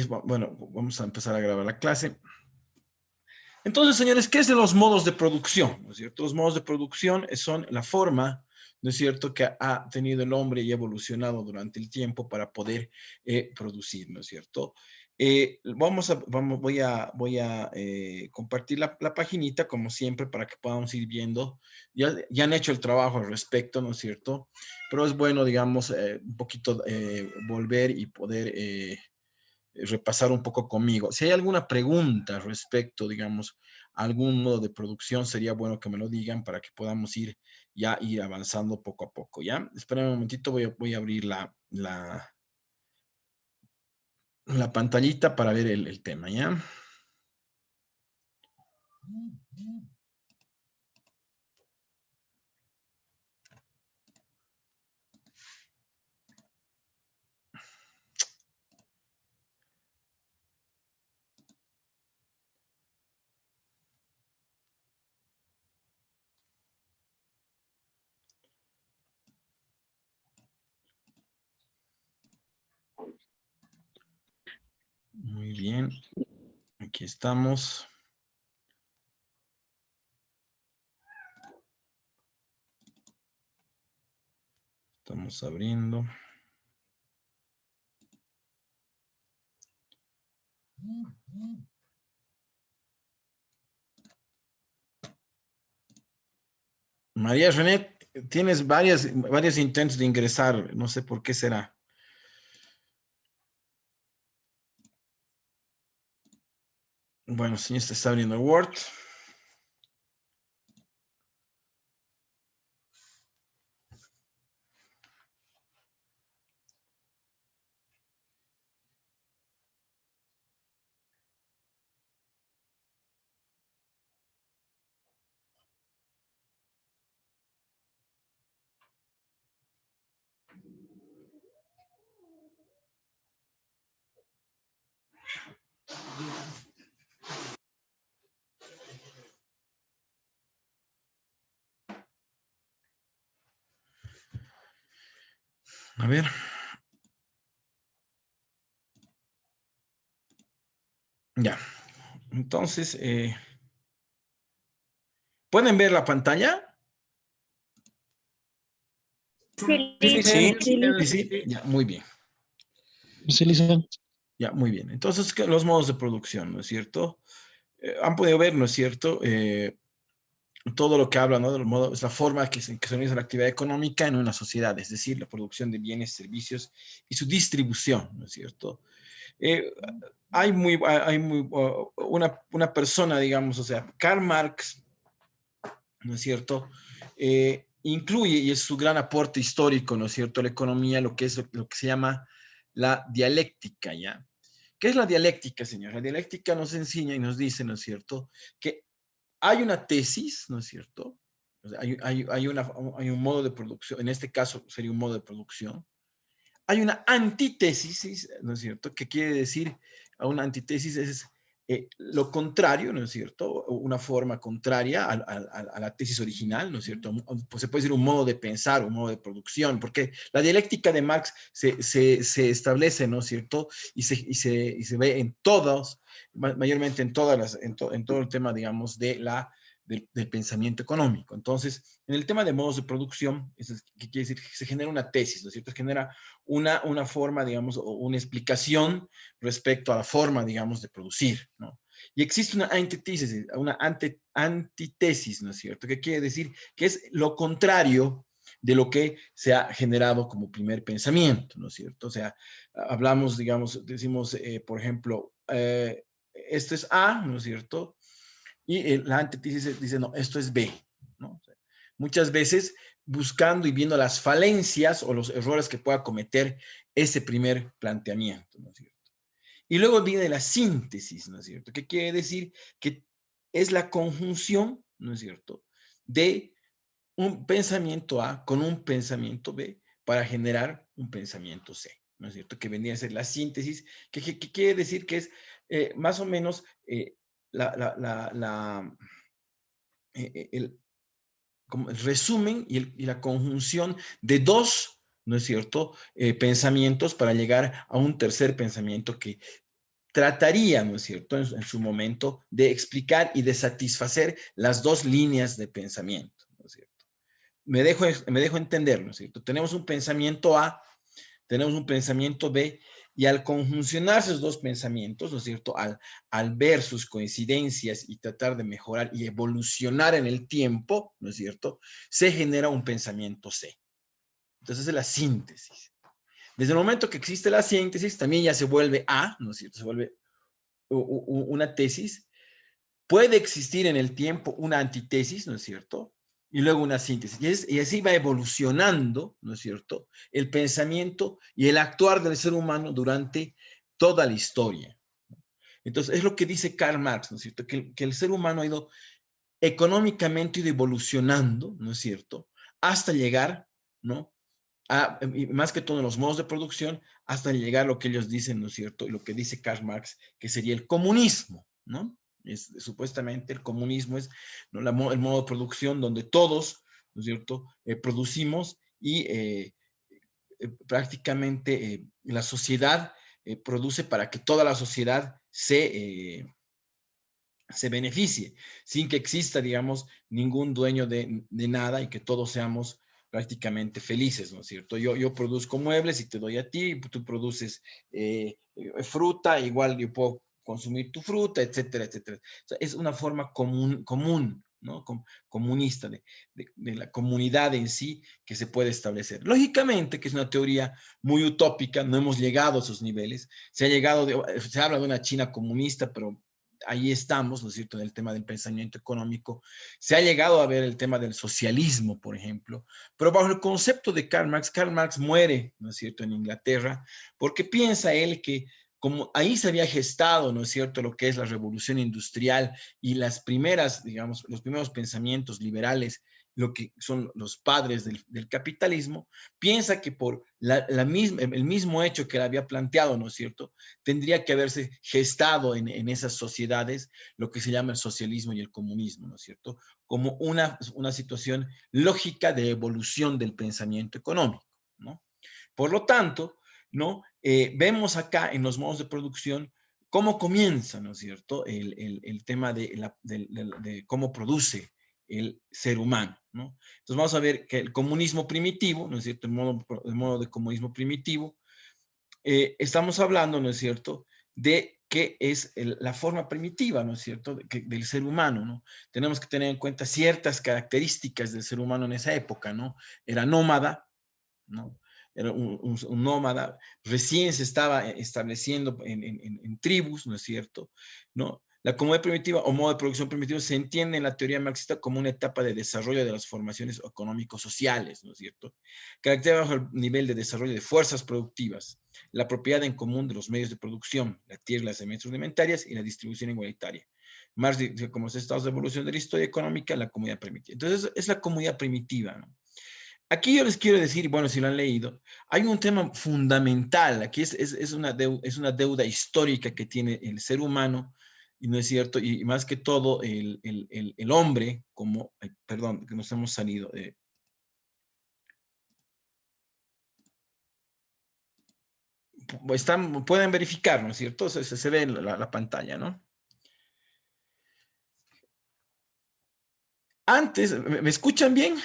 Bueno, vamos a empezar a grabar la clase. Entonces, señores, ¿qué es de los modos de producción? ¿No es cierto? Los modos de producción son la forma, ¿no es cierto?, que ha tenido el hombre y ha evolucionado durante el tiempo para poder producir, ¿no es cierto? Voy a compartir la paginita, como siempre, para que podamos ir viendo. Ya han hecho el trabajo al respecto, ¿no es cierto? Pero es bueno, digamos, un poquito volver y poder repasar un poco conmigo. Si hay alguna pregunta respecto, digamos, a algún modo de producción, sería bueno que me lo digan para que podamos ir avanzando poco a poco, ¿ya? Esperen un momentito, voy a abrir la pantallita para ver el tema, ¿ya? Muy bien, aquí estamos. Estamos abriendo. María René, tienes varios intentos de ingresar, no sé por qué será. Bueno, señor, se está abriendo Word. A ver. Ya. Entonces, ¿pueden ver la pantalla? Sí, Sí, listo. Sí, sí. Ya, muy bien. sí, Lisa. Ya, muy bien. Entonces, los modos de producción, ¿no es cierto? Han podido ver, ¿no es cierto? Todo lo que habla, ¿no? Del modo, es la forma que se organiza la actividad económica en una sociedad, es decir, la producción de bienes, servicios y su distribución, ¿no es cierto? Una persona, digamos, o sea, Karl Marx, ¿no es cierto? Incluye, y es su gran aporte histórico, ¿no es cierto?, la economía, lo que es lo que se llama la dialéctica, ¿ya? ¿Qué es la dialéctica, señor? La dialéctica nos enseña y nos dice, ¿no es cierto?, que hay una tesis, ¿no es cierto? O sea, hay un modo de producción, en este caso sería un modo de producción. Hay una antítesis, ¿no es cierto? ¿Qué quiere decir? A una antítesis es lo contrario, ¿no es cierto? Una forma contraria a la tesis original, ¿no es cierto? Pues se puede decir un modo de pensar, un modo de producción, porque la dialéctica de Marx se establece, ¿no es cierto? Y se ve en todos, mayormente en en todo el tema, digamos, del pensamiento económico. Entonces, en el tema de modos de producción, ¿qué quiere decir? Se genera una tesis, ¿no es cierto? Se genera una forma, digamos, o una explicación respecto a la forma, digamos, de producir, ¿no? Y existe una antitesis, ¿no es cierto? ¿Qué quiere decir? Que es lo contrario de lo que se ha generado como primer pensamiento, ¿no es cierto? O sea, hablamos, digamos, decimos, por ejemplo, esto es A, ¿no es cierto? Y la antítesis dice, no, esto es B, ¿no? O sea, muchas veces buscando y viendo las falencias o los errores que pueda cometer ese primer planteamiento, ¿no es cierto? Y luego viene la síntesis, ¿no es cierto? ¿Qué quiere decir? Que es la conjunción, ¿no es cierto?, de un pensamiento A con un pensamiento B para generar un pensamiento C, ¿no es cierto? Que vendría a ser la síntesis, que quiere decir que es más o menos la, la, la, la, el, como el resumen y la conjunción de dos, ¿no es cierto?, pensamientos para llegar a un tercer pensamiento que trataría, ¿no es cierto?, en su momento, de explicar y de satisfacer las dos líneas de pensamiento, ¿no es cierto? Me dejo entender, ¿no es cierto? Tenemos un pensamiento A, tenemos un pensamiento B, y al conjuncionar esos dos pensamientos, ¿no es cierto?, al ver sus coincidencias y tratar de mejorar y evolucionar en el tiempo, ¿no es cierto?, se genera un pensamiento C. Entonces es la síntesis. Desde el momento que existe la síntesis, también ya se vuelve A, ¿no es cierto?, se vuelve una tesis. Puede existir en el tiempo una antitesis, ¿no es cierto?, y luego una síntesis. Y así va evolucionando, ¿no es cierto?, el pensamiento y el actuar del ser humano durante toda la historia. Entonces, es lo que dice Karl Marx, ¿no es cierto?, que el ser humano ha ido económicamente ido evolucionando, ¿no es cierto?, hasta llegar, ¿no?, y más que todo en los modos de producción, hasta llegar a lo que ellos dicen, ¿no es cierto?, y lo que dice Karl Marx, que sería el comunismo, ¿no? Supuestamente el comunismo es, ¿no?, el modo de producción donde todos, ¿no es cierto?, producimos y prácticamente la sociedad produce para que toda la sociedad se beneficie, sin que exista, digamos, ningún dueño de nada y que todos seamos prácticamente felices, ¿no es cierto? Yo produzco muebles y te doy a ti, tú produces fruta, igual yo puedo consumir tu fruta, etcétera, etcétera. O sea, es una forma común, ¿no? Comunista de la comunidad en sí que se puede establecer. Lógicamente, que es una teoría muy utópica, no hemos llegado a esos niveles. Se habla de una China comunista, pero ahí estamos, ¿no es cierto?, en el tema del pensamiento económico. Se ha llegado a ver el tema del socialismo, por ejemplo, pero bajo el concepto de Karl Marx muere, ¿no es cierto?, en Inglaterra, porque piensa él que como ahí se había gestado, ¿no es cierto?, lo que es la revolución industrial y las primeras, digamos, los primeros pensamientos liberales, lo que son los padres del capitalismo, piensa que por el mismo hecho que él había planteado, ¿no es cierto?, tendría que haberse gestado en esas sociedades lo que se llama el socialismo y el comunismo, ¿no es cierto?, como una situación lógica de evolución del pensamiento económico, ¿no? Por lo tanto, ¿no?, vemos acá en los modos de producción cómo comienza, ¿no es cierto?, el tema de cómo produce el ser humano, ¿no? Entonces vamos a ver que el comunismo primitivo, ¿no es cierto?, el modo de comunismo primitivo, estamos hablando, ¿no es cierto?, de qué es la forma primitiva, ¿no es cierto?, del ser humano, ¿no? Tenemos que tener en cuenta ciertas características del ser humano en esa época, ¿no? Era nómada, ¿no? Era un nómada, recién se estaba estableciendo en tribus, ¿no es cierto?, ¿no? La comunidad primitiva o modo de producción primitivo se entiende en la teoría marxista como una etapa de desarrollo de las formaciones económico-sociales, ¿no es cierto?, caracterizada bajo el nivel de desarrollo de fuerzas productivas, la propiedad en común de los medios de producción, la tierra y las semillas alimentarias y la distribución igualitaria. Marx dice como los estados de evolución de la historia económica, la comunidad primitiva. Entonces, es la comunidad primitiva, ¿no? Aquí yo les quiero decir, bueno, si lo han leído, hay un tema fundamental, aquí es una deuda histórica que tiene el ser humano, y no es cierto, y más que todo el hombre, como, perdón, que nos hemos salido. Pueden verificar, ¿no es cierto? Se ve en la pantalla, ¿no? Antes, ¿me escuchan bien?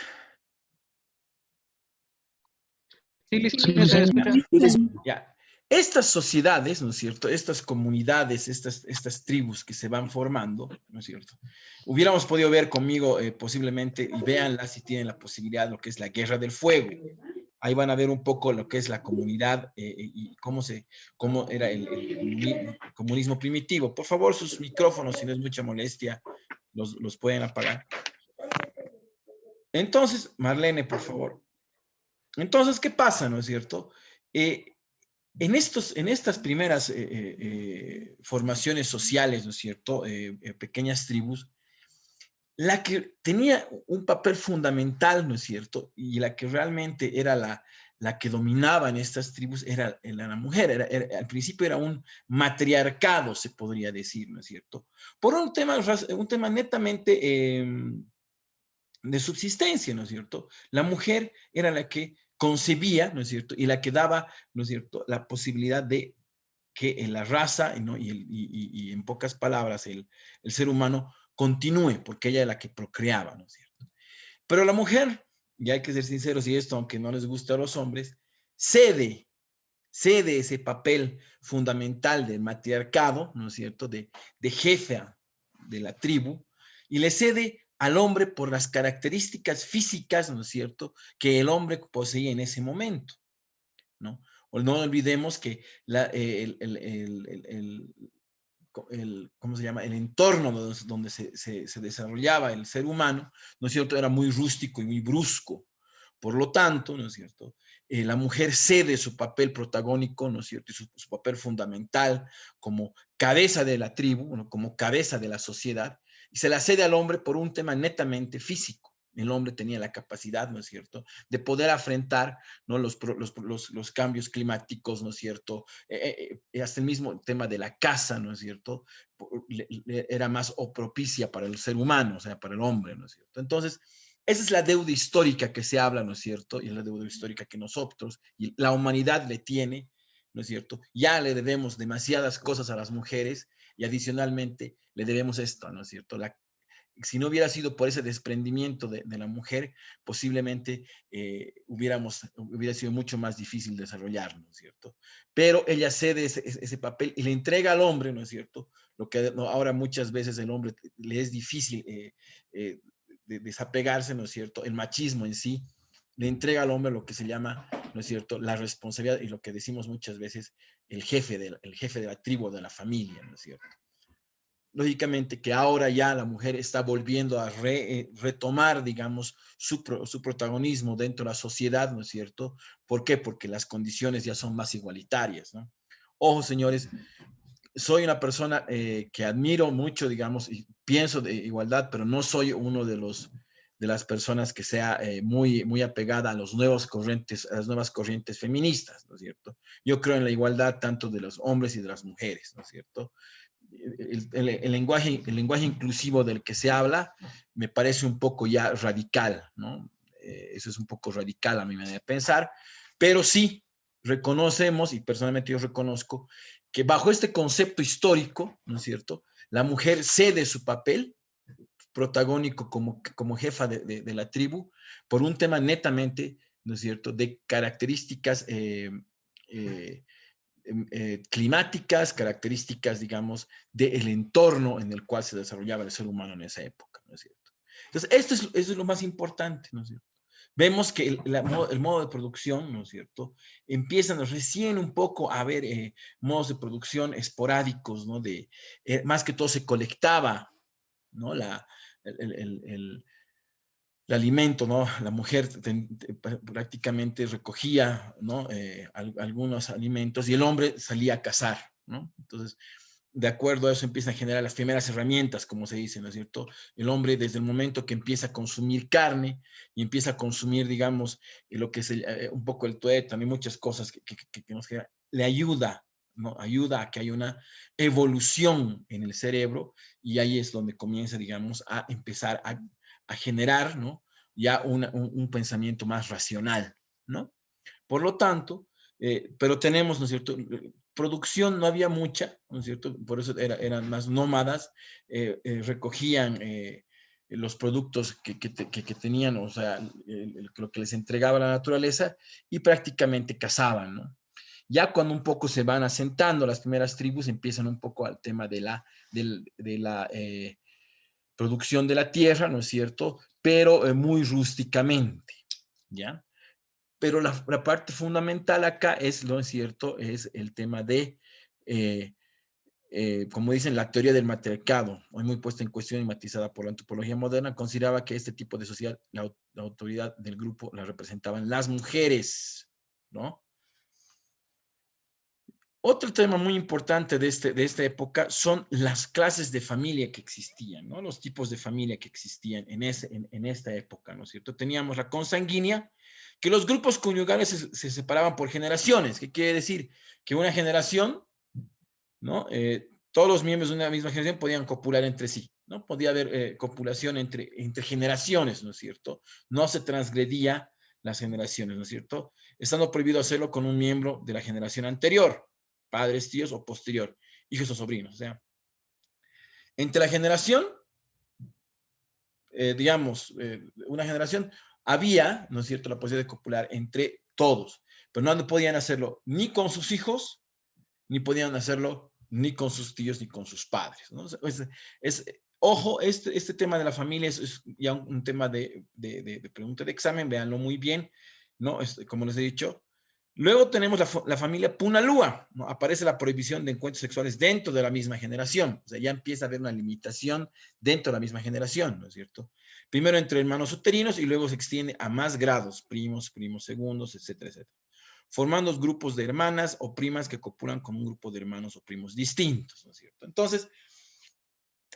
Sí, Sí, licenciado, se licenciado. escucha. Ya. Estas sociedades, ¿no es cierto? Estas comunidades, estas tribus que se van formando, ¿no es cierto? Hubiéramos podido ver conmigo posiblemente, y véanla si tienen la posibilidad, lo que es la Guerra del Fuego. Ahí van a ver un poco lo que es la comunidad y cómo era el comunismo primitivo. Por favor, sus micrófonos, si no es mucha molestia, los pueden apagar. Entonces, Marlene, por favor. Entonces, ¿qué pasa, no es cierto? En estas primeras formaciones sociales, ¿no es cierto? Pequeñas tribus, la que tenía un papel fundamental, ¿no es cierto? Y la que realmente era la que dominaba en estas tribus era la mujer. Al principio era un matriarcado, se podría decir, ¿no es cierto? Por un tema netamente de subsistencia, ¿no es cierto? La mujer era la que concebía, ¿no es cierto? Y la que daba, ¿no es cierto?, la posibilidad de que la raza, ¿no? y en pocas palabras el ser humano continúe, porque ella es la que procreaba, ¿no es cierto? Pero la mujer, y hay que ser sinceros, y esto, aunque no les guste a los hombres, cede ese papel fundamental del matriarcado, ¿no es cierto?, de jefe de la tribu, y le cede al hombre por las características físicas, ¿no es cierto?, que el hombre poseía en ese momento, ¿no? O no olvidemos que ¿cómo se llama? El entorno donde se desarrollaba el ser humano, ¿no es cierto?, era muy rústico y muy brusco. Por lo tanto, ¿no es cierto?, la mujer cede su papel protagónico, ¿no es cierto?, y su papel fundamental como cabeza de la tribu, ¿no?, como cabeza de la sociedad, y se la cede al hombre por un tema netamente físico. El hombre tenía la capacidad, ¿no es cierto?, de poder afrontar, ¿no?, los cambios climáticos, ¿no es cierto?, hasta el mismo tema de la caza, ¿no es cierto?, era más propicia para el ser humano, o sea, para el hombre, ¿no es cierto? Entonces, esa es la deuda histórica que se habla, ¿no es cierto?, y es la deuda histórica que nosotros y la humanidad le tiene, ¿no es cierto? Ya le debemos demasiadas cosas a las mujeres y adicionalmente le debemos esto, ¿no es cierto? Si no hubiera sido por ese desprendimiento de la mujer, posiblemente hubiera sido mucho más difícil desarrollarlo, ¿no es cierto? Pero ella cede ese papel y le entrega al hombre, ¿no es cierto? Lo que ahora muchas veces el hombre le es difícil de desapegarse, ¿no es cierto? El machismo en sí le entrega al hombre lo que se llama, ¿no es cierto?, la responsabilidad y lo que decimos muchas veces, el jefe de la tribu, de la familia, ¿no es cierto? Lógicamente que ahora ya la mujer está volviendo a retomar, digamos, su protagonismo dentro de la sociedad, ¿no es cierto? ¿Por qué? Porque las condiciones ya son más igualitarias, ¿no? Ojo, señores, soy una persona que admiro mucho, digamos, y pienso de igualdad, pero no soy uno de las personas que sea muy apegada a las nuevas corrientes feministas, ¿no es cierto? Yo creo en la igualdad tanto de los hombres y de las mujeres, ¿no es cierto? El lenguaje inclusivo del que se habla me parece un poco ya radical, ¿no? Eso es un poco radical a mi manera de pensar, pero sí reconocemos, y personalmente yo reconozco, que bajo este concepto histórico, ¿no es cierto?, la mujer cede su papel protagónico como jefa de la tribu por un tema netamente, ¿no es cierto?, de características climáticas, características, digamos, del entorno en el cual se desarrollaba el ser humano en esa época, ¿no es cierto? Entonces, eso es lo más importante, ¿no es cierto? Vemos que el modo de producción, ¿no es cierto?, empiezan recién un poco a haber modos de producción esporádicos, ¿no? Más que todo se colectaba, ¿no? El alimento, ¿no? La mujer prácticamente recogía, ¿no? Algunos alimentos y el hombre salía a cazar, ¿no? Entonces, de acuerdo a eso empiezan a generar las primeras herramientas, como se dice, ¿no es cierto? El hombre desde el momento que empieza a consumir carne y empieza a consumir, digamos, lo que es un poco el tuétano y muchas cosas que nos genera, le ayuda, ¿no? Ayuda a que haya una evolución en el cerebro y ahí es donde comienza, digamos, a empezar a generar, ¿no? Ya un pensamiento más racional, ¿no? Por lo tanto, pero tenemos, ¿no es cierto? Producción no había mucha, ¿no es cierto? Por eso eran más nómadas, recogían los productos que tenían, o sea, lo que les entregaba la naturaleza y prácticamente cazaban, ¿no? Ya cuando un poco se van asentando las primeras tribus, empiezan un poco al tema de la producción de la tierra, ¿no es cierto? Pero muy rústicamente, ¿ya? Pero la parte fundamental acá es, ¿no es cierto?, es el tema de, como dicen, la teoría del matriarcado, hoy muy puesta en cuestión y matizada por la antropología moderna, consideraba que este tipo de sociedad, la autoridad del grupo la representaban las mujeres, ¿no? Otro tema muy importante de esta época son las clases de familia que existían, ¿no? Los tipos de familia que existían en esta época, ¿no es cierto? Teníamos la consanguínea, que los grupos conyugales se separaban por generaciones. ¿Qué quiere decir? Que una generación, ¿no? Todos los miembros de una misma generación podían copular entre sí, ¿no? Podía haber copulación entre generaciones, ¿no es cierto? No se transgredía las generaciones, ¿no es cierto? Estando prohibido hacerlo con un miembro de la generación anterior. padres, tíos o posterior, hijos o sobrinos. O sea, entre la generación, una generación, había, ¿no es cierto?, la posibilidad de copular entre todos, pero no podían hacerlo ni con sus hijos, ni podían hacerlo ni con sus tíos, ni con sus padres, ¿no? Ojo, este tema de la familia es ya un tema de pregunta de examen, véanlo muy bien, ¿no? Como les he dicho. Luego tenemos la familia Punalúa, ¿no? Aparece la prohibición de encuentros sexuales dentro de la misma generación, o sea, ya empieza a haber una limitación dentro de la misma generación, ¿no es cierto? Primero entre hermanos uterinos y luego se extiende a más grados, primos, primos segundos, etcétera, etcétera, formando grupos de hermanas o primas que copulan con un grupo de hermanos o primos distintos, ¿no es cierto? Entonces,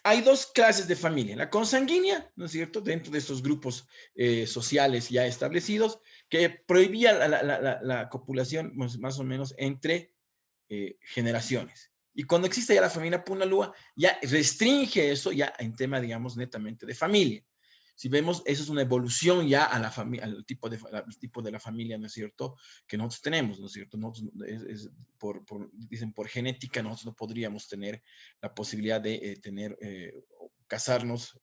hay dos clases de familia, la consanguínea, ¿no es cierto?, dentro de estos grupos sociales ya establecidos, que prohibía la copulación más o menos entre generaciones. Y cuando existe ya la familia Punalúa, ya restringe eso ya en tema, digamos, netamente de familia. Si vemos, eso es una evolución ya a la al tipo de la familia, ¿no es cierto?, que nosotros tenemos, ¿no es cierto? Nosotros, dicen, por genética, nosotros no podríamos tener la posibilidad de casarnos,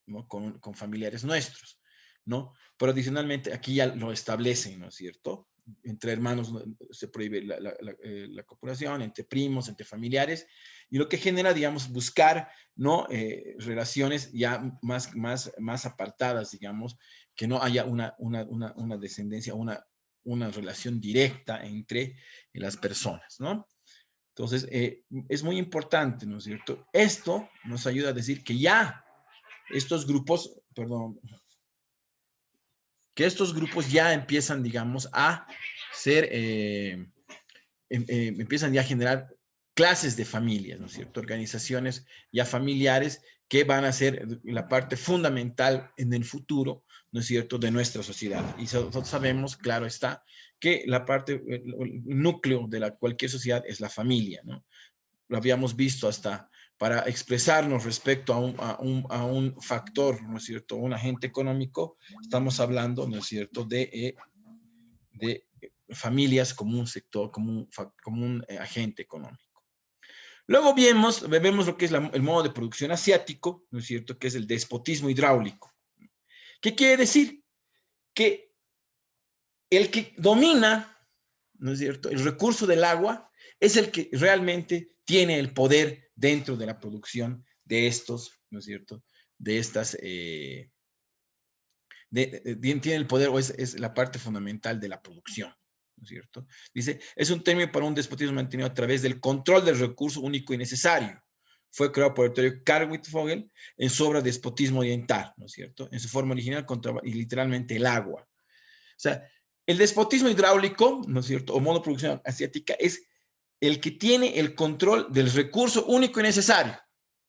¿no?, con familiares nuestros, ¿no? Pero adicionalmente aquí ya lo establecen, ¿no es cierto? Entre hermanos se prohíbe la copulación, entre primos, entre familiares, y lo que genera, digamos, buscar, ¿no?, relaciones ya más apartadas, digamos, que no haya una descendencia, una relación directa entre las personas, ¿no? Entonces, es muy importante, ¿no es cierto? Esto nos ayuda a decir que ya estos grupos, perdón, que estos grupos ya empiezan, digamos, a ser, empiezan ya a generar clases de familias, ¿no es cierto? Organizaciones ya familiares que van a ser la parte fundamental en el futuro, ¿no es cierto?, de nuestra sociedad. Y nosotros sabemos, claro está, que la parte, el núcleo de cualquier sociedad es la familia, ¿no? Lo habíamos visto hasta para expresarnos respecto a un factor, ¿no es cierto?, un agente económico, estamos hablando, ¿no es cierto?, de familias como un sector, como un agente económico. Luego vemos lo que es el modo de producción asiático, ¿no es cierto?, que es el despotismo hidráulico. ¿Qué quiere decir? Que el que domina, ¿no es cierto?, el recurso del agua es el que realmente tiene el poder dentro de la producción de estos, ¿no es cierto?, de estas, tiene el poder o es la parte fundamental de la producción, ¿no es cierto? Dice, es un término para un despotismo mantenido a través del control del recurso único y necesario. Fue creado por el teórico Carl Wittfogel en su obra Despotismo Oriental, ¿no es cierto? En su forma original, y literalmente el agua. O sea, el despotismo hidráulico, ¿no es cierto?, o modo de producción asiática, es el que tiene el control del recurso único y necesario.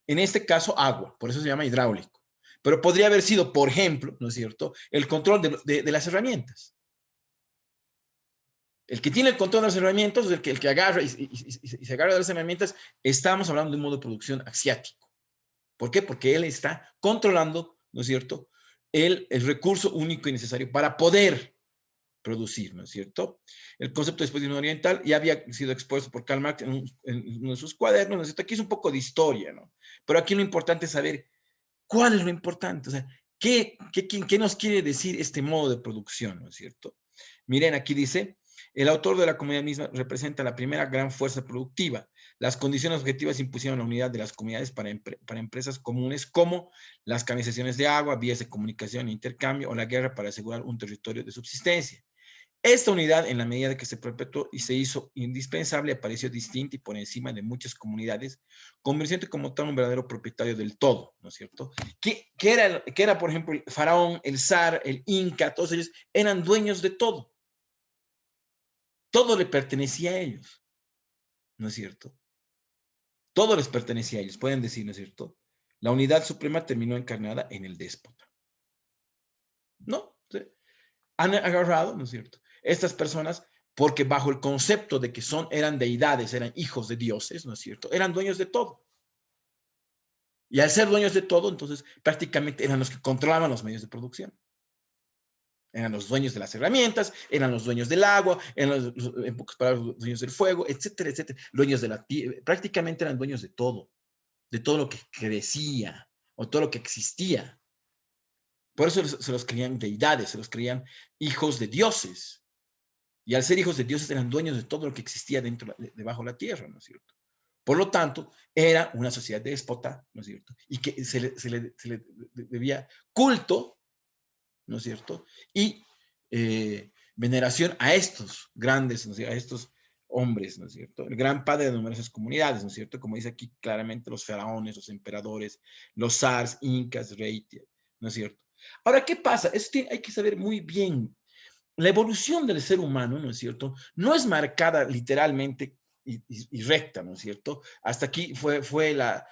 En este caso, agua, por eso se llama hidráulico. Pero podría haber sido, por ejemplo, ¿no es cierto?, el control de las herramientas. El que tiene el control de las herramientas, el que agarra y se agarra de las herramientas, estamos hablando de un modo de producción asiático. ¿Por qué? Porque él está controlando, ¿no es cierto?, el recurso único y necesario para poder producir, ¿no es cierto? El concepto de despotismo oriental ya había sido expuesto por Karl Marx en uno de sus cuadernos, ¿no es cierto? Aquí es un poco de historia, ¿no? Pero aquí lo importante es saber cuál es lo importante, o sea, ¿qué nos quiere decir este modo de producción, ¿no es cierto? Miren, aquí dice, el autor de la comunidad misma representa la primera gran fuerza productiva. Las condiciones objetivas impusieron la unidad de las comunidades para empresas comunes como las canalizaciones de agua, vías de comunicación e intercambio o la guerra para asegurar un territorio de subsistencia. Esta unidad, en la medida de que se perpetuó y se hizo indispensable, apareció distinta y por encima de muchas comunidades, convirtiéndose como tal un verdadero propietario del todo, ¿no es cierto? Que era, por ejemplo, el faraón, el zar, el inca, todos ellos eran dueños de todo. Todo le pertenecía a ellos, ¿no es cierto? Todo les pertenecía a ellos, pueden decir, ¿no es cierto? La unidad suprema terminó encarnada en el déspota. ¿No? ¿Sí? Han agarrado, ¿no es cierto?, estas personas porque bajo el concepto de que eran deidades, eran hijos de dioses, ¿no es cierto?, eran dueños de todo. Y al ser dueños de todo, entonces prácticamente eran los que controlaban los medios de producción. Eran los dueños de las herramientas, eran los dueños del agua, eran en pocas palabras, los dueños del fuego, etcétera, etcétera. Dueños de la tierra, prácticamente eran dueños de todo lo que crecía o todo lo que existía. Por eso se los creían deidades, se los creían hijos de dioses. Y al ser hijos de dioses eran dueños de todo lo que existía debajo de la tierra, ¿no es cierto? Por lo tanto, era una sociedad déspota, ¿no es cierto? Y que se le debía culto, ¿no es cierto? Y veneración a estos grandes, ¿no es cierto? A estos hombres, ¿no es cierto? El gran padre de numerosas comunidades, ¿no es cierto? Como dice aquí claramente, los faraones, los emperadores, los zars, incas, reyes, ¿no es cierto? Ahora, ¿qué pasa? Hay que saber muy bien. La evolución del ser humano, ¿no es cierto? No es marcada literalmente y recta, ¿no es cierto? Hasta aquí fue la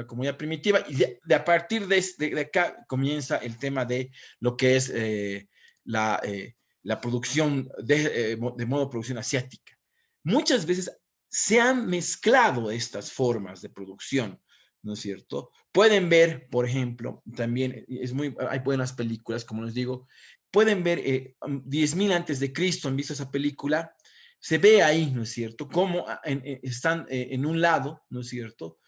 comunidad primitiva y a partir de acá comienza el tema de lo que es la producción de modo de producción asiática. Muchas veces se han mezclado estas formas de producción, ¿no es cierto? Pueden ver, por ejemplo, también hay buenas películas, como les digo, pueden ver 10.000 antes de Cristo, han visto esa película, se ve ahí, ¿no es cierto?, cómo están en un lado, ¿no es cierto?,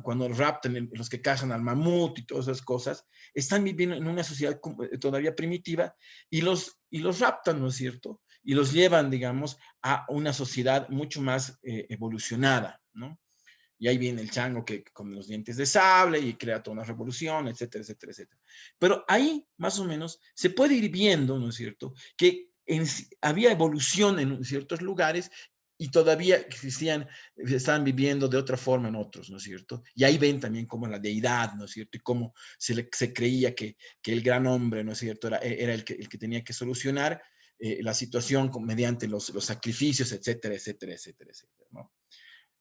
cuando raptan, los que cazan al mamut y todas esas cosas, están viviendo en una sociedad todavía primitiva y los raptan, ¿no es cierto?, y los llevan, digamos, a una sociedad mucho más evolucionada, ¿no? Y ahí viene el chango que con los dientes de sable y crea toda una revolución, etcétera, etcétera, etcétera. Pero ahí, más o menos, se puede ir viendo, ¿no es cierto?, que había evolución en ciertos lugares y todavía existían, estaban viviendo de otra forma en otros, ¿no es cierto? Y ahí ven también cómo la deidad, ¿no es cierto? Y cómo se creía que el gran hombre, ¿no es cierto?, era el que tenía que solucionar la situación mediante los sacrificios, etcétera, etcétera, etcétera, etcétera, ¿no?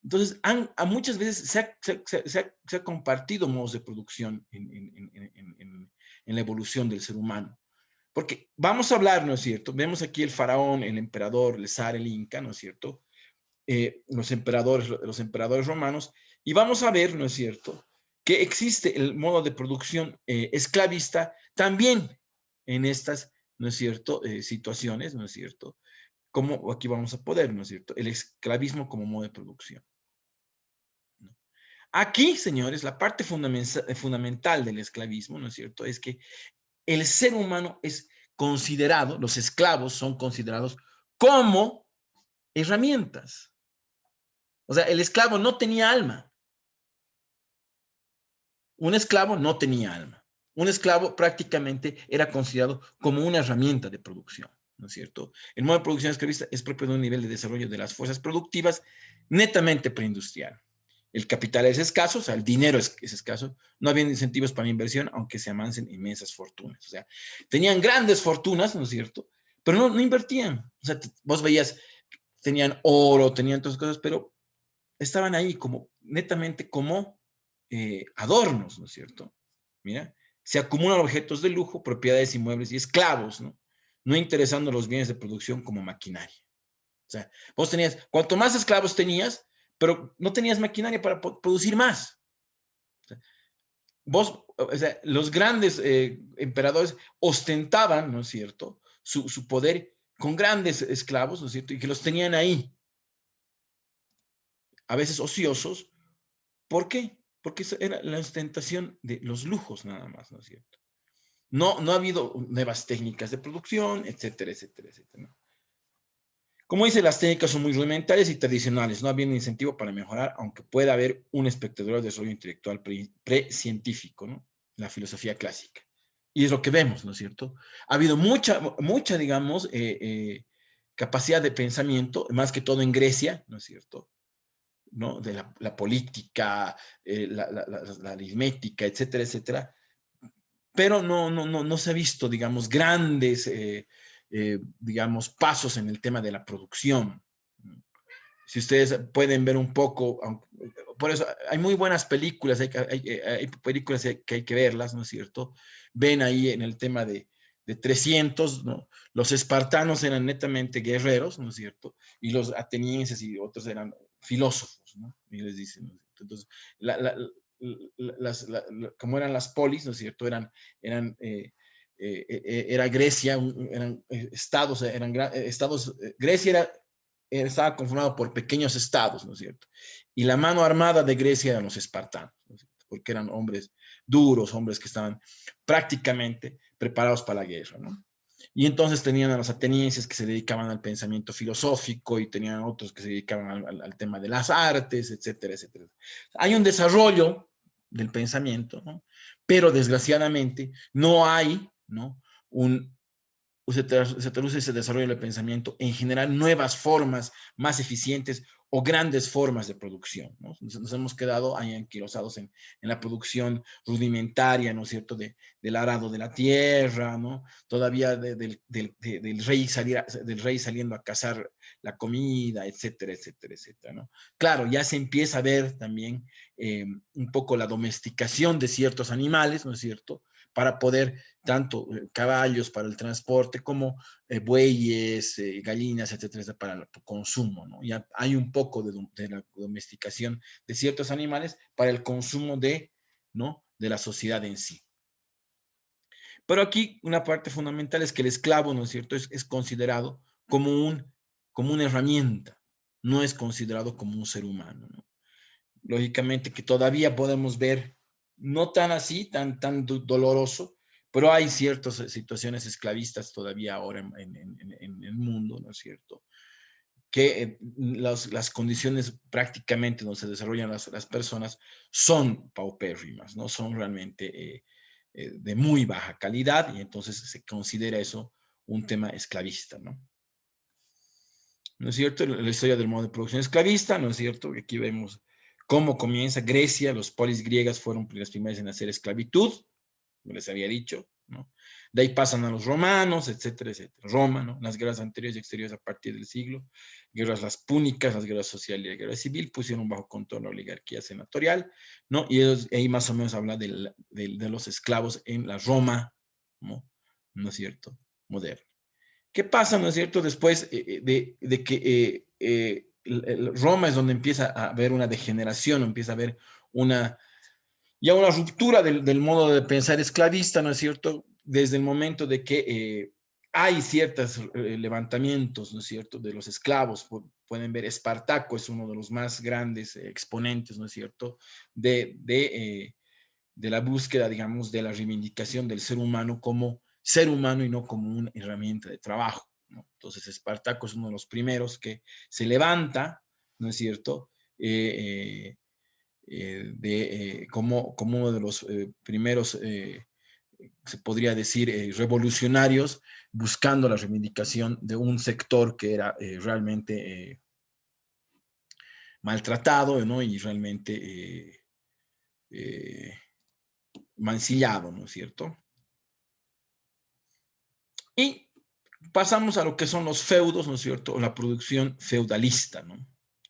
Entonces, muchas veces se ha compartido modos de producción en la evolución del ser humano. Porque vamos a hablar, ¿no es cierto? Vemos aquí el faraón, el emperador, el zar, el inca, ¿no es cierto? Los emperadores romanos, y vamos a ver, ¿no es cierto?, que existe el modo de producción esclavista también en estas, ¿no es cierto?, situaciones, ¿no es cierto? Como aquí vamos a poder, ¿no es cierto?, el esclavismo como modo de producción. Aquí, señores, la parte fundamental del esclavismo, ¿no es cierto?, es que el ser humano es considerado, los esclavos son considerados como herramientas. O sea, el esclavo no tenía alma. Un esclavo no tenía alma. Un esclavo prácticamente era considerado como una herramienta de producción, ¿no es cierto? El modo de producción esclavista es propio de un nivel de desarrollo de las fuerzas productivas netamente preindustrial. El capital es escaso, o sea, el dinero es escaso, no había incentivos para la inversión, aunque se amancen inmensas fortunas. O sea, tenían grandes fortunas, ¿no es cierto? Pero no invertían. O sea, vos veías, tenían oro, tenían todas cosas, pero estaban ahí como, netamente como adornos, ¿no es cierto? Mira, se acumulan objetos de lujo, propiedades inmuebles y esclavos, ¿no? No interesando los bienes de producción como maquinaria. O sea, vos tenías, cuanto más esclavos tenías, pero no tenías maquinaria para producir más. O sea, o sea, los grandes emperadores ostentaban, ¿no es cierto?, su poder con grandes esclavos, ¿no es cierto?, y que los tenían ahí, a veces ociosos. ¿Por qué? Porque eso era la ostentación de los lujos nada más, ¿no es cierto? No ha habido nuevas técnicas de producción, etcétera, etcétera, etcétera, ¿no? Como dice, las técnicas son muy rudimentarias y tradicionales, no había un incentivo para mejorar, aunque pueda haber un espectador de desarrollo intelectual precientífico, ¿no? La filosofía clásica. Y es lo que vemos, ¿no es cierto? Ha habido mucha digamos, capacidad de pensamiento, más que todo en Grecia, ¿no es cierto?, ¿no?, de la política, la aritmética, etcétera, etcétera, pero no se ha visto, digamos, grandes, digamos, pasos en el tema de la producción. Si ustedes pueden ver un poco, por eso hay muy buenas películas, hay películas que hay que verlas, ¿no es cierto? Ven ahí en el tema de 300, ¿no? Los espartanos eran netamente guerreros, ¿no es cierto? Y los atenienses y otros eran filósofos, ¿no? Y les dicen, ¿no? Entonces, como eran las polis, ¿no es cierto? Eran era Grecia, eran estados, Grecia estaba conformado por pequeños estados, ¿no es cierto? Y la mano armada de Grecia eran los espartanos, ¿no es cierto? Porque eran hombres duros, hombres que estaban prácticamente preparados para la guerra, ¿no? Y entonces tenían a los atenienses que se dedicaban al pensamiento filosófico y tenían otros que se dedicaban al tema de las artes, etcétera, etcétera. Hay un desarrollo del pensamiento, ¿no? Pero desgraciadamente no hay, ¿no? Se traduce ese desarrollo del pensamiento en generar nuevas formas más eficientes o grandes formas de producción, ¿no? Nos hemos quedado ahí anquilosados en la producción rudimentaria, ¿no es cierto?, del arado de la tierra, ¿no? Todavía del rey saliendo a cazar la comida, etcétera, etcétera, etcétera, ¿no? Claro, ya se empieza a ver también un poco la domesticación de ciertos animales, ¿no es cierto?, para poder, tanto caballos para el transporte como bueyes, gallinas, etcétera, para el consumo, ¿no? Ya hay un poco de la domesticación de ciertos animales para el consumo ¿no?, de la sociedad en sí. Pero aquí una parte fundamental es que el esclavo, ¿no es cierto?, es considerado como una herramienta, no es considerado como un ser humano, ¿no? Lógicamente que todavía podemos ver, no tan así, tan doloroso, pero hay ciertas situaciones esclavistas todavía ahora en el mundo, ¿no es cierto?, que las condiciones prácticamente donde se desarrollan las personas son paupérrimas, ¿no? Son realmente de muy baja calidad, y entonces se considera eso un tema esclavista, ¿no? ¿No es cierto? La historia del modo de producción esclavista, ¿no es cierto? Aquí vemos cómo comienza Grecia, los polis griegas fueron las primeras en hacer esclavitud, como les había dicho, ¿no? De ahí pasan a los romanos, etcétera, etcétera. Roma, ¿no? Las guerras anteriores y exteriores a partir del siglo, guerras las púnicas, las guerras sociales y la guerra civil, pusieron bajo control la oligarquía senatorial, ¿no? Y ahí más o menos habla de los esclavos en la Roma, ¿no? ¿No es cierto?, moderna. ¿Qué pasa, no es cierto?, después de que Roma es donde empieza a haber una degeneración, empieza a haber una ruptura del modo de pensar esclavista, ¿no es cierto?, desde el momento de que hay ciertos levantamientos, ¿no es cierto?, de los esclavos. Pueden ver, Espartaco es uno de los más grandes exponentes, ¿no es cierto?, de la búsqueda, digamos, de la reivindicación del ser humano como ser humano y no como una herramienta de trabajo, ¿no? Entonces, Espartaco es uno de los primeros que se levanta, ¿no es cierto?, como uno de los primeros, se podría decir, revolucionarios, buscando la reivindicación de un sector que era realmente maltratado, ¿no?, y realmente mancillado, ¿no es cierto? Y pasamos a lo que son los feudos, ¿no es cierto?, o la producción feudalista, ¿no?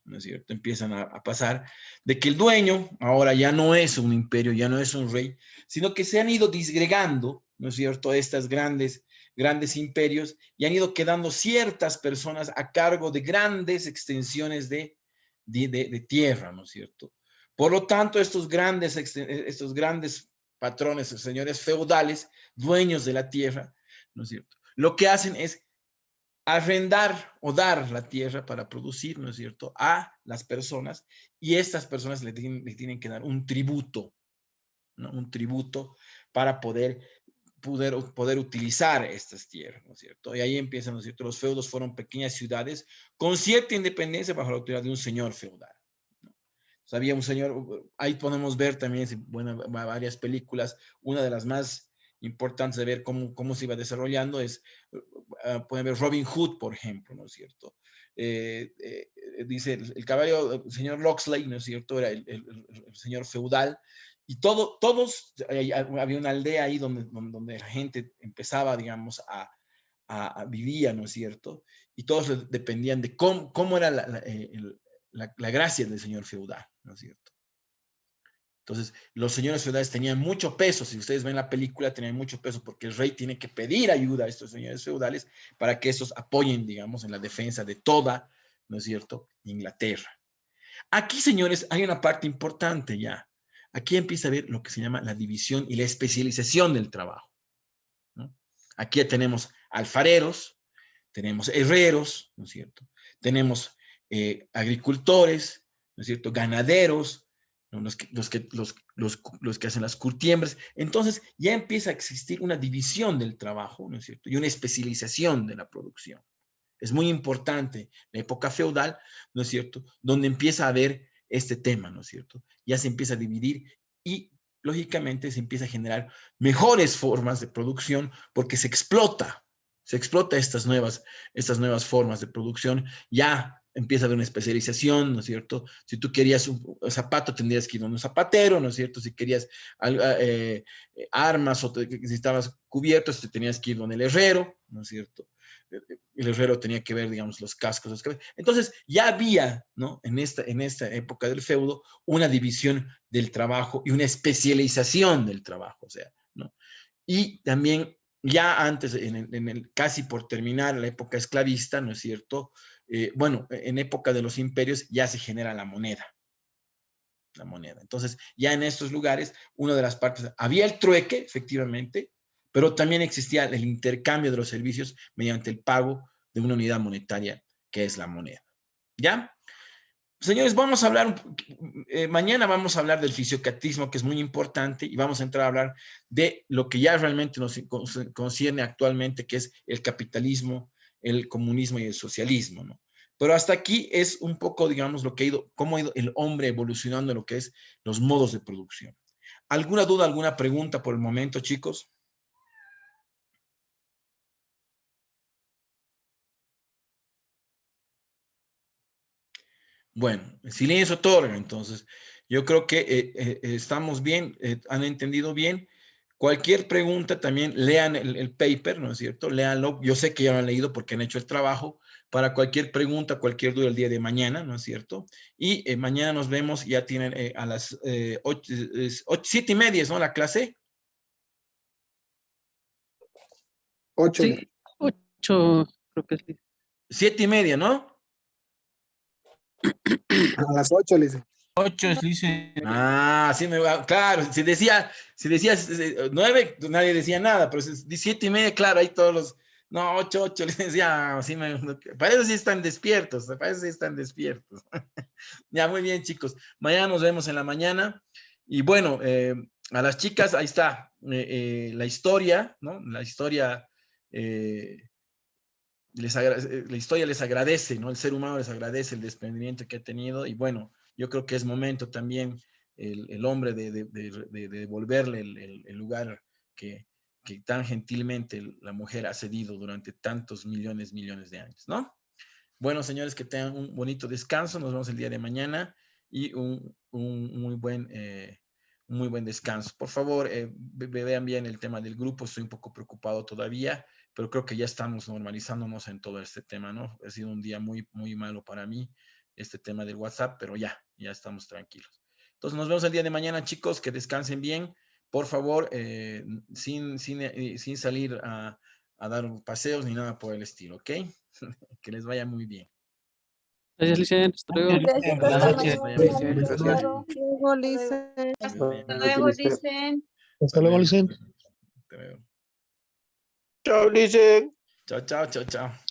¿No es cierto? Empiezan a pasar de que el dueño ahora ya no es un imperio, ya no es un rey, sino que se han ido disgregando, ¿no es cierto?, estas grandes imperios, y han ido quedando ciertas personas a cargo de grandes extensiones de tierra, ¿no es cierto? Por lo tanto, estos grandes patrones, señores feudales, dueños de la tierra, ¿no es cierto?, lo que hacen es arrendar o dar la tierra para producir, ¿no es cierto?, a las personas, y estas personas le tienen que dar un tributo, ¿no?, un tributo para poder utilizar estas tierras, ¿no es cierto? Y ahí empiezan, ¿no es cierto? Los feudos fueron pequeñas ciudades con cierta independencia bajo la autoridad de un señor feudal, ¿no? O sea, había un señor, ahí podemos ver también, bueno, varias películas. Una de las más importantes de ver cómo se iba desarrollando es, pueden ver Robin Hood, por ejemplo, ¿no es cierto? Dice el caballo, el señor Locksley, ¿no es cierto?, era el señor feudal, y todos, había una aldea ahí donde la gente empezaba, digamos, a vivir, ¿no es cierto?, y todos dependían de cómo era la gracia del señor feudal, ¿no es cierto? Entonces, los señores feudales tenían mucho peso. Si ustedes ven la película, tenían mucho peso porque el rey tiene que pedir ayuda a estos señores feudales para que estos apoyen, digamos, en la defensa de toda, ¿no es cierto?, Inglaterra. Aquí, señores, hay una parte importante ya. Aquí empieza a ver lo que se llama la división y la especialización del trabajo, ¿no? Aquí ya tenemos alfareros, tenemos herreros, ¿no es cierto? Tenemos agricultores, ¿no es cierto? Ganaderos, ¿no? Los que hacen las curtiembres. Entonces ya empieza a existir una división del trabajo, ¿no es cierto? Y una especialización de la producción. Es muy importante la época feudal, ¿no es cierto? Donde empieza a haber este tema, ¿no es cierto? Ya se empieza a dividir y lógicamente se empieza a generar mejores formas de producción porque se explota estas nuevas formas de producción. Ya empieza a haber una especialización, ¿no es cierto? Si tú querías un zapato, tendrías que ir a un zapatero, ¿no es cierto? Si querías armas o necesitabas cubiertos, te tenías que ir con el herrero, ¿no es cierto? El herrero tenía que ver, digamos, los cascos. Entonces, ya había, ¿no? En esta época del feudo, una división del trabajo y una especialización del trabajo, o sea, ¿no? Y también, ya antes, casi por terminar la época esclavista, ¿no es cierto? Bueno, en época de los imperios ya se genera la moneda. La moneda. Entonces, ya en estos lugares, una de las partes, había el trueque, efectivamente, pero también existía el intercambio de los servicios mediante el pago de una unidad monetaria, que es la moneda. ¿Ya? Señores, vamos a hablar, mañana vamos a hablar del fisiocatismo, que es muy importante, y vamos a entrar a hablar de lo que ya realmente nos concierne actualmente, que es el capitalismo, el comunismo y el socialismo, ¿no? Pero hasta aquí es un poco, digamos, cómo ha ido el hombre evolucionando en lo que es los modos de producción. ¿Alguna duda, alguna pregunta por el momento, chicos? Bueno, el silencio otorga, entonces. Yo creo que estamos bien, han entendido bien. Cualquier pregunta también lean el paper, ¿no es cierto? Léanlo. Yo sé que ya lo han leído porque han hecho el trabajo. Para cualquier pregunta, cualquier duda el día de mañana, ¿no es cierto? Y mañana nos vemos, ya tienen a las 7:30, ¿no? La clase. 8. Sí, 8, creo que sí. 7:30, ¿no? A las 8, le dice. 8 dice. Ah, sí me va. Claro, si decías 9, nadie decía nada, pero 7:30, claro, ahí todos los. No, 8, les decía, sí para eso sí están despiertos, para eso sí están despiertos. Ya, muy bien, chicos. Mañana nos vemos en la mañana. Y bueno, a las chicas, ahí está la historia, ¿no? La historia. La historia les agradece, ¿no? El ser humano les agradece el desprendimiento que ha tenido y bueno, yo creo que es momento también el hombre de devolverle el lugar que tan gentilmente la mujer ha cedido durante tantos millones de años, ¿no? Bueno, señores, que tengan un bonito descanso, nos vemos el día de mañana y un muy buen descanso. Por favor, vean bien el tema del grupo, estoy un poco preocupado todavía, pero creo que ya estamos normalizándonos en todo este tema, ¿no? Ha sido un día muy, muy malo para mí, este tema del WhatsApp, pero ya estamos tranquilos. Entonces, nos vemos el día de mañana, chicos, que descansen bien. Por favor, sin salir a dar paseos ni nada por el estilo, ¿ok? Que les vaya muy bien. Gracias, Licen. Hasta luego. Buenas noches. Luego, Licen. Hasta luego, dicen. Hasta luego, Licen. Te veo. Chao, Licen. Chao, chao, chao, chao.